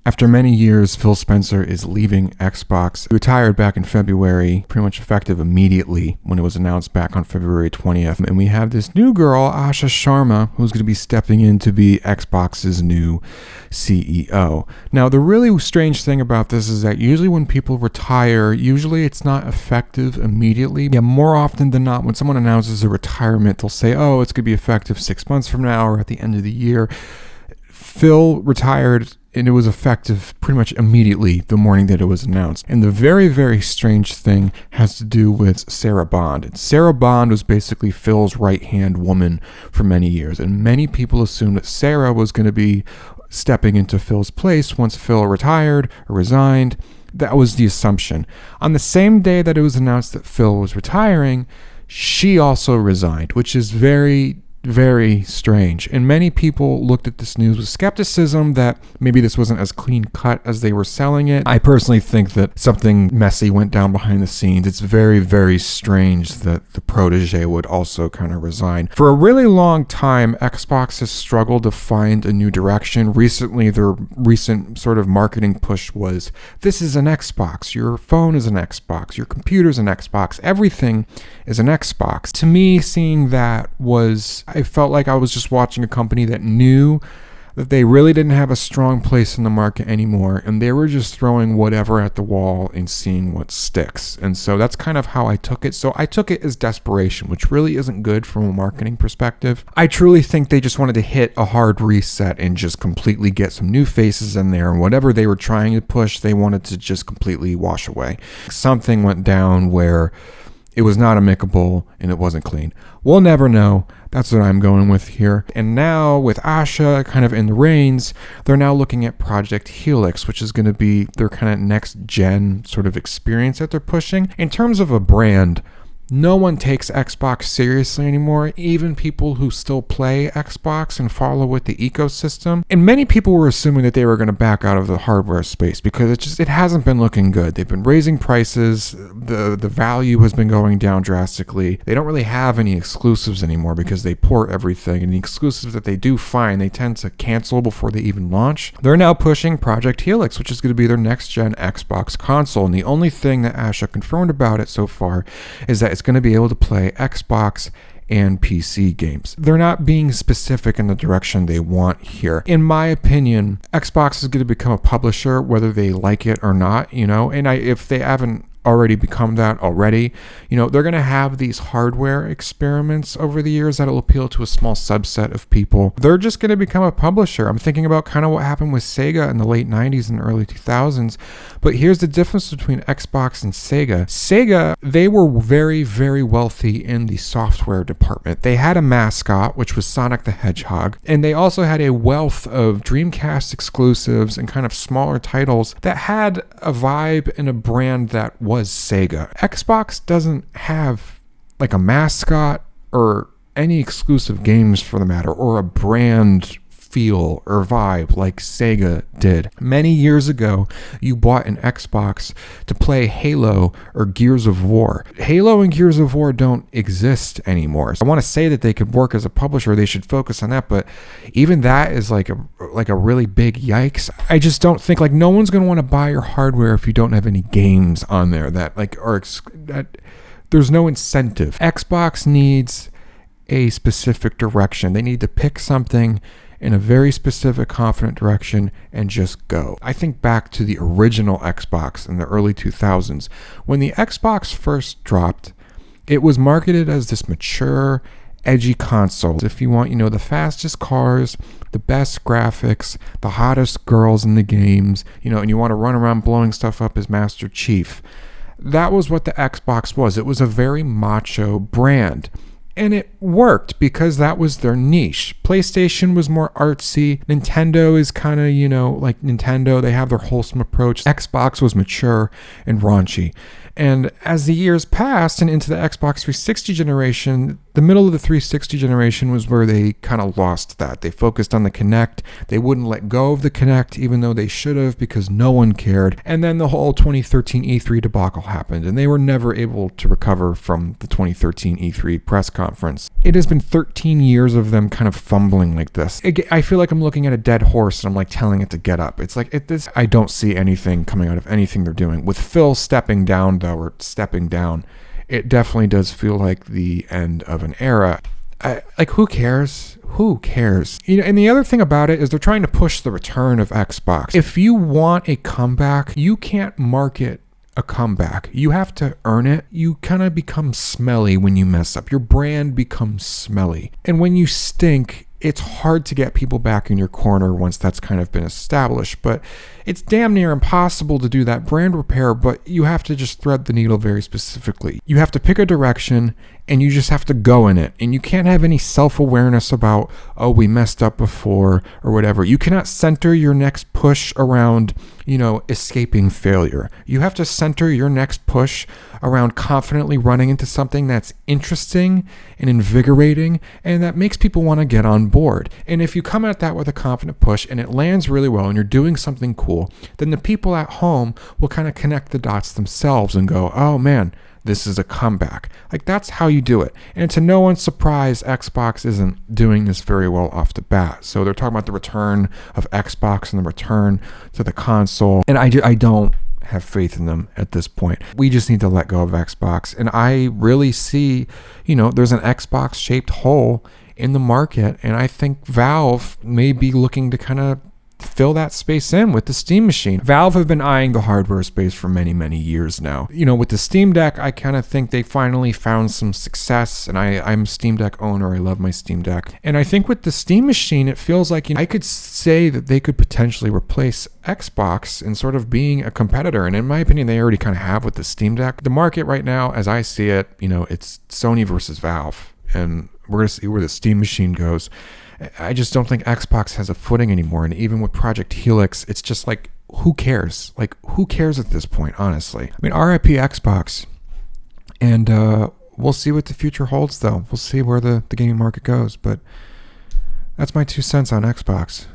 After many years, Phil Spencer is leaving Xbox. He retired back in February, pretty much effective immediately when it was announced back on February 20th. And we have this new girl, Asha Sharma, who's going to be stepping in to be Xbox's new CEO. Now, the really strange thing about this is that usually when people retire, usually it's not effective immediately. Yeah, more often than not, when someone announces a retirement, they'll say, oh, it's going to be effective 6 months from now or at the end of the year. Phil retired and it was effective pretty much immediately the morning that it was announced. And the very, very strange thing has to do with Sarah Bond. And Sarah Bond was basically Phil's right-hand woman for many years. And many people assumed that Sarah was going to be stepping into Phil's place once Phil retired or resigned. That was the assumption. On the same day that it was announced that Phil was retiring, she also resigned, which is very, very strange. And many people looked at this news with skepticism that maybe this wasn't as clean cut as they were selling it. I personally think that something messy went down behind the scenes. It's very, very strange that the protege would also kind of resign. For a really long time, Xbox has struggled to find a new direction. Recently, their recent sort of marketing push was, this is an Xbox. Your phone is an Xbox. Your computer's an Xbox. Everything is an Xbox. To me, seeing that I felt like I was just watching a company that knew that they really didn't have a strong place in the market anymore, and they were just throwing whatever at the wall and seeing what sticks. And so that's kind of how I took it. So I took it as desperation, which really isn't good from a marketing perspective. I truly think they just wanted to hit a hard reset and just completely get some new faces in there, and whatever they were trying to push, they wanted to just completely wash away. Something went down where it was not amicable and it wasn't clean. We'll never know. That's what I'm going with here. And now with Asha kind of in the reins, they're now looking at Project Helix, which is going to be their kind of next gen sort of experience that they're pushing. In terms of a brand, no one takes Xbox seriously anymore, even people who still play Xbox and follow with the ecosystem. And many people were assuming that they were going to back out of the hardware space because it hasn't been looking good. They've been raising prices, the value has been going down drastically. They don't really have any exclusives anymore because they port everything, and the exclusives that they do find, they tend to cancel before they even launch. They're now pushing Project Helix, which is going to be their next gen Xbox console, and the only thing that Asha confirmed about it so far is that it's going to be able to play Xbox and PC games. They're not being specific in the direction they want here. In my opinion, Xbox is going to become a publisher whether they like it or not, and if they haven't already become that already, they're going to have these hardware experiments over the years that'll appeal to a small subset of people. They're just going to become a publisher. I'm thinking about kind of what happened with Sega in the late 90s and early 2000s, but here's the difference between Xbox and Sega. Sega, they were very, very wealthy in the software department. They had a mascot, which was Sonic the Hedgehog, and they also had a wealth of Dreamcast exclusives and kind of smaller titles that had a vibe and a brand that was Sega. Xbox doesn't have like a mascot or any exclusive games for the matter, or a brand feel or vibe like Sega did. Many years ago, you bought an Xbox to play Halo or Gears of War. Halo and Gears of War don't exist anymore. So I want to say that they could work as a publisher. They should focus on that, but even that is like a really big yikes. I just don't think no one's going to want to buy your hardware if you don't have any games on there that there's no incentive. Xbox needs a specific direction. They need to pick something in a very specific, confident direction and just go. I think back to the original Xbox in the early 2000s. When the Xbox first dropped, it was marketed as this mature, edgy console. If you want, the fastest cars, the best graphics, the hottest girls in the games, and you want to run around blowing stuff up as Master Chief. That was what the Xbox was. It was a very macho brand. And it worked because that was their niche. PlayStation was more artsy. Nintendo is kind of, like Nintendo. They have their wholesome approach. Xbox was mature and raunchy. And as the years passed and into the Xbox 360 generation, the middle of the 360 generation was where they kind of lost that. They focused on the Kinect. They wouldn't let go of the Kinect, even though they should have, because no one cared. And then the whole 2013 E3 debacle happened, and they were never able to recover from the 2013 E3 press conference. It has been 13 years of them kind of fumbling like this. I feel like I'm looking at a dead horse and I'm like telling it to get up. It's like, I don't see anything coming out of anything they're doing. With Phil stepping down, it definitely does feel like the end of an era. Who cares? Who cares? And the other thing about it is they're trying to push the return of Xbox. If you want a comeback, you can't market a comeback. You have to earn it. You kind of become smelly when you mess up. Your brand becomes smelly. And when you stink, it's hard to get people back in your corner once that's kind of been established. But it's damn near impossible to do that brand repair, but you have to just thread the needle very specifically. You have to pick a direction and you just have to go in it. And you can't have any self-awareness about, oh, we messed up before or whatever. You cannot center your next push around, escaping failure. You have to center your next push around confidently running into something that's interesting and invigorating and that makes people want to get on board. And if you come at that with a confident push and it lands really well and you're doing something cool, then the people at home will kind of connect the dots themselves and go, oh man, this is a comeback. Like, that's how you do it. And to no one's surprise, Xbox isn't doing this very well off the bat. So they're talking about the return of Xbox and the return to the console. And I don't have faith in them at this point. We just need to let go of Xbox. And I really see, there's an Xbox-shaped hole in the market. And I think Valve may be looking to kind of fill that space in with the Steam machine. Valve have been eyeing the hardware space for many, many years now. With the Steam Deck, I kind of think they finally found some success, and I'm a Steam Deck owner. I love my Steam Deck. And I think with the Steam machine, it feels like, I could say that they could potentially replace Xbox in sort of being a competitor. And in my opinion, they already kind of have with the Steam Deck. The market right now, as I see it, it's Sony versus Valve. And we're going to see where the Steam machine goes. I just don't think Xbox has a footing anymore. And even with Project Helix, it's just like, who cares? Like, who cares at this point, honestly? I mean, RIP Xbox. And we'll see what the future holds, though. We'll see where the gaming market goes. But that's my 2 cents on Xbox.